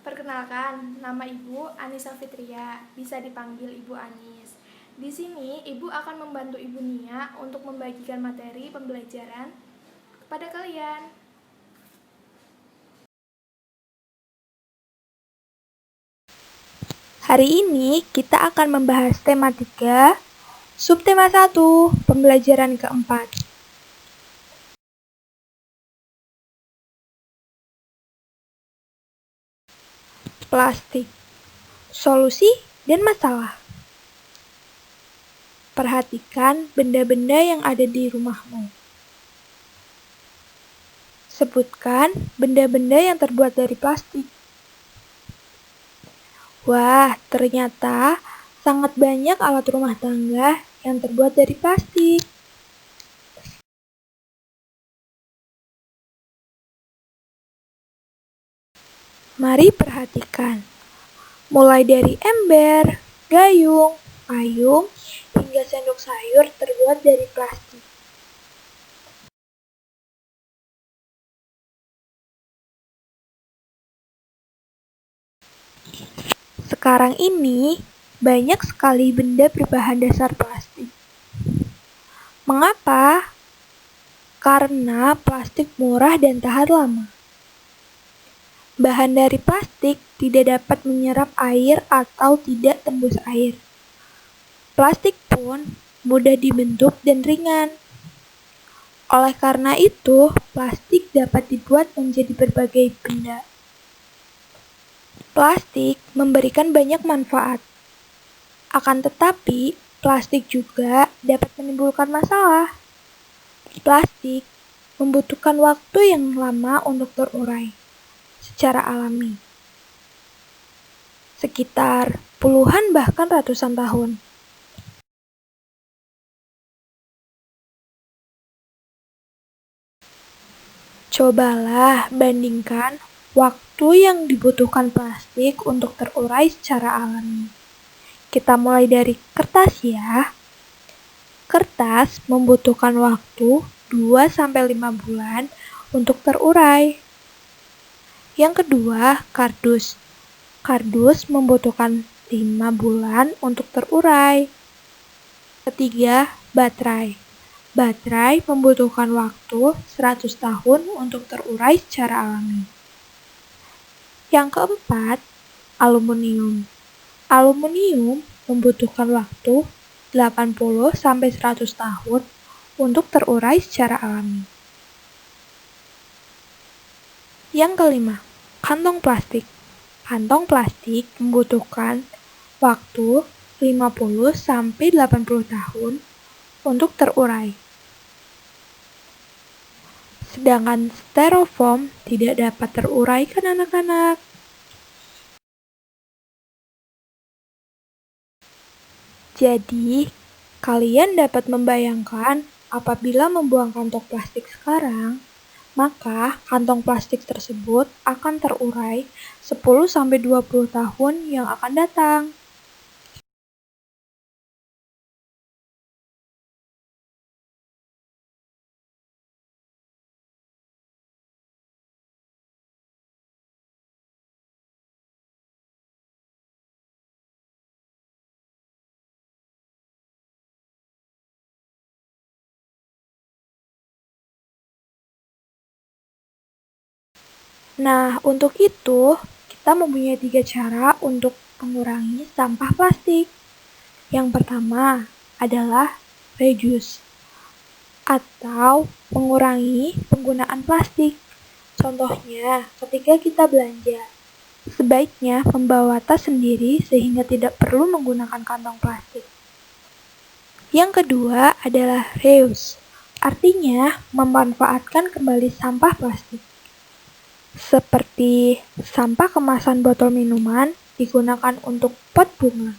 Perkenalkan, nama Ibu Anissa Fitria, bisa dipanggil Ibu Anis. Di sini, Ibu akan membantu Ibu Nia untuk membagikan materi pembelajaran kepada kalian. Hari ini kita akan membahas tema 3, subtema 1, pembelajaran keempat. Plastik, solusi dan masalah. Perhatikan benda-benda yang ada di rumahmu. Sebutkan benda-benda yang terbuat dari plastik. Wah, ternyata sangat banyak alat rumah tangga yang terbuat dari plastik. Mari perhatikan, mulai dari ember, gayung, payung, hingga sendok sayur terbuat dari plastik. Sekarang ini, banyak sekali benda berbahan dasar plastik. Mengapa? Karena plastik murah dan tahan lama. Bahan dari plastik tidak dapat menyerap air atau tidak tembus air. Plastik pun mudah dibentuk dan ringan. Oleh karena itu, plastik dapat dibuat menjadi berbagai benda. Plastik memberikan banyak manfaat. Akan tetapi, plastik juga dapat menimbulkan masalah. Plastik membutuhkan waktu yang lama untuk terurai secara alami. Sekitar puluhan bahkan ratusan tahun. Cobalah bandingkan waktu yang dibutuhkan plastik untuk terurai secara alami. Kita mulai dari kertas ya. Kertas membutuhkan waktu 2-5 bulan untuk terurai. Yang kedua, kardus. Kardus membutuhkan 5 bulan untuk terurai. Ketiga, baterai. Baterai membutuhkan waktu 100 tahun untuk terurai secara alami. Yang keempat, aluminium. Aluminium membutuhkan waktu 80-100 tahun untuk terurai secara alami. Yang kelima, kantong plastik. Kantong plastik membutuhkan waktu 50-80 tahun untuk terurai. Sedangkan styrofoam tidak dapat terurai kan anak-anak. Jadi, kalian dapat membayangkan apabila membuang kantong plastik sekarang, maka kantong plastik tersebut akan terurai 10-20 tahun yang akan datang. Nah, untuk itu, kita mempunyai 3 cara untuk mengurangi sampah plastik. Yang pertama adalah reduce, atau mengurangi penggunaan plastik. Contohnya, ketika kita belanja, sebaiknya membawa tas sendiri sehingga tidak perlu menggunakan kantong plastik. Yang kedua adalah reuse, artinya memanfaatkan kembali sampah plastik. Seperti sampah kemasan botol minuman digunakan untuk pot bunga.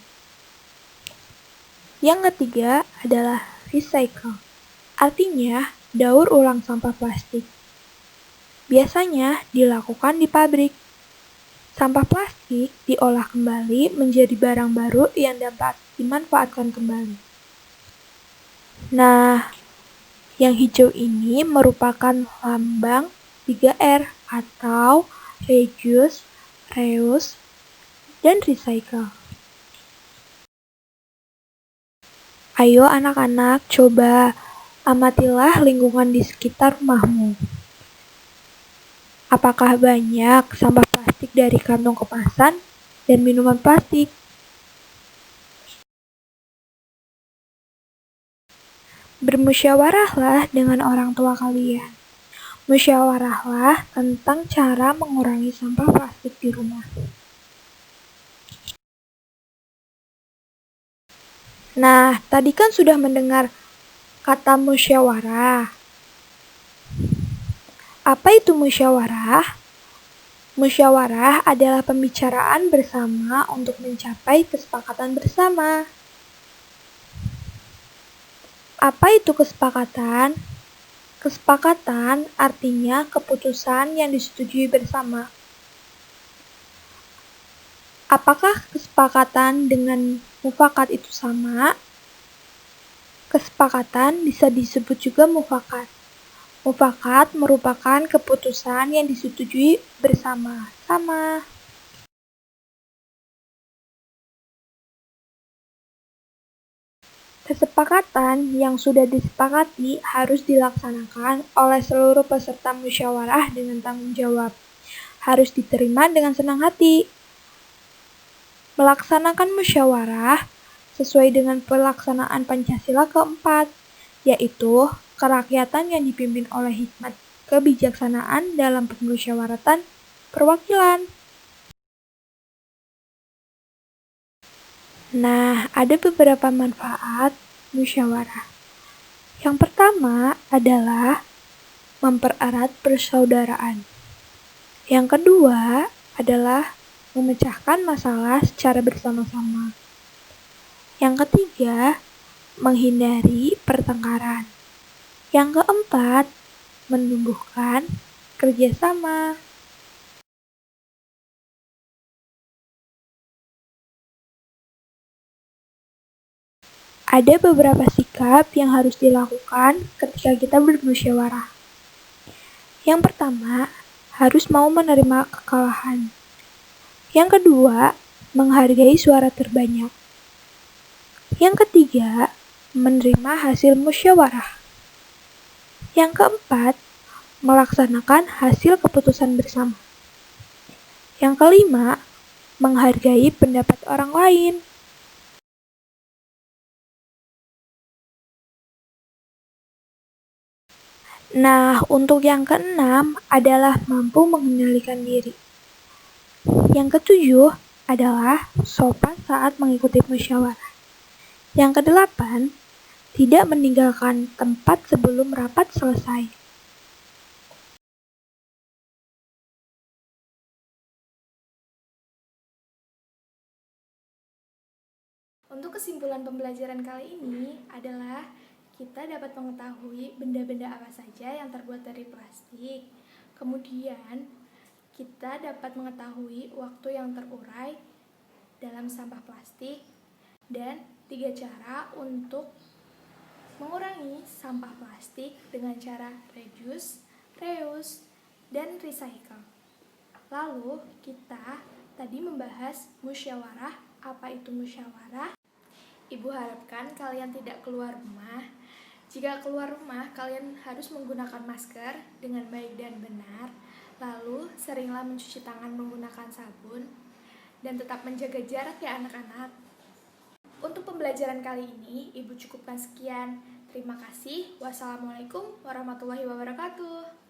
Yang ketiga adalah recycle, artinya daur ulang sampah plastik. Biasanya dilakukan di pabrik. Sampah plastik diolah kembali menjadi barang baru yang dapat dimanfaatkan kembali. Nah, yang hijau ini merupakan lambang 3R atau reduce, reuse, dan recycle. Ayo anak-anak, coba amatilah lingkungan di sekitar rumahmu. Apakah banyak sampah plastik dari kantong kemasan dan minuman plastik? Bermusyawarahlah dengan orang tua kalian. Musyawarahlah tentang cara mengurangi sampah plastik di rumah. Nah, tadi kan sudah mendengar kata musyawarah. Apa itu musyawarah? Musyawarah adalah pembicaraan bersama untuk mencapai kesepakatan bersama. Apa itu kesepakatan? Kesepakatan artinya keputusan yang disetujui bersama. Apakah kesepakatan dengan mufakat itu sama? Kesepakatan bisa disebut juga mufakat. Mufakat merupakan keputusan yang disetujui bersama. Sama. Kesepakatan yang sudah disepakati harus dilaksanakan oleh seluruh peserta musyawarah dengan tanggung jawab. Harus diterima dengan senang hati. Melaksanakan musyawarah sesuai dengan pelaksanaan Pancasila keempat, yaitu kerakyatan yang dipimpin oleh hikmat kebijaksanaan dalam permusyawaratan perwakilan. Nah, ada beberapa manfaat musyawarah. Yang pertama adalah mempererat persaudaraan. Yang kedua adalah memecahkan masalah secara bersama-sama. Yang ketiga, menghindari pertengkaran. Yang keempat, menumbuhkan kerjasama. Ada beberapa sikap yang harus dilakukan ketika kita bermusyawarah. Yang pertama, harus mau menerima kekalahan. Yang kedua, menghargai suara terbanyak. Yang ketiga, menerima hasil musyawarah. Yang keempat, melaksanakan hasil keputusan bersama. Yang kelima, menghargai pendapat orang lain. Nah, untuk yang keenam adalah mampu mengendalikan diri. Yang ketujuh adalah sopan saat mengikuti musyawarah. Yang kedelapan, tidak meninggalkan tempat sebelum rapat selesai. Untuk kesimpulan pembelajaran kali ini adalah kita dapat mengetahui benda-benda apa saja yang terbuat dari plastik. Kemudian, kita dapat mengetahui waktu yang terurai dalam sampah plastik dan 3 cara untuk mengurangi sampah plastik dengan cara reduce, reuse, dan recycle. Lalu, kita tadi membahas musyawarah. Apa itu musyawarah? Ibu harapkan kalian tidak keluar rumah. Jika keluar rumah, kalian harus menggunakan masker dengan baik dan benar. Lalu, seringlah mencuci tangan menggunakan sabun. Dan tetap menjaga jarak ya anak-anak. Untuk pembelajaran kali ini, Ibu cukupkan sekian. Terima kasih. Wassalamualaikum warahmatullahi wabarakatuh.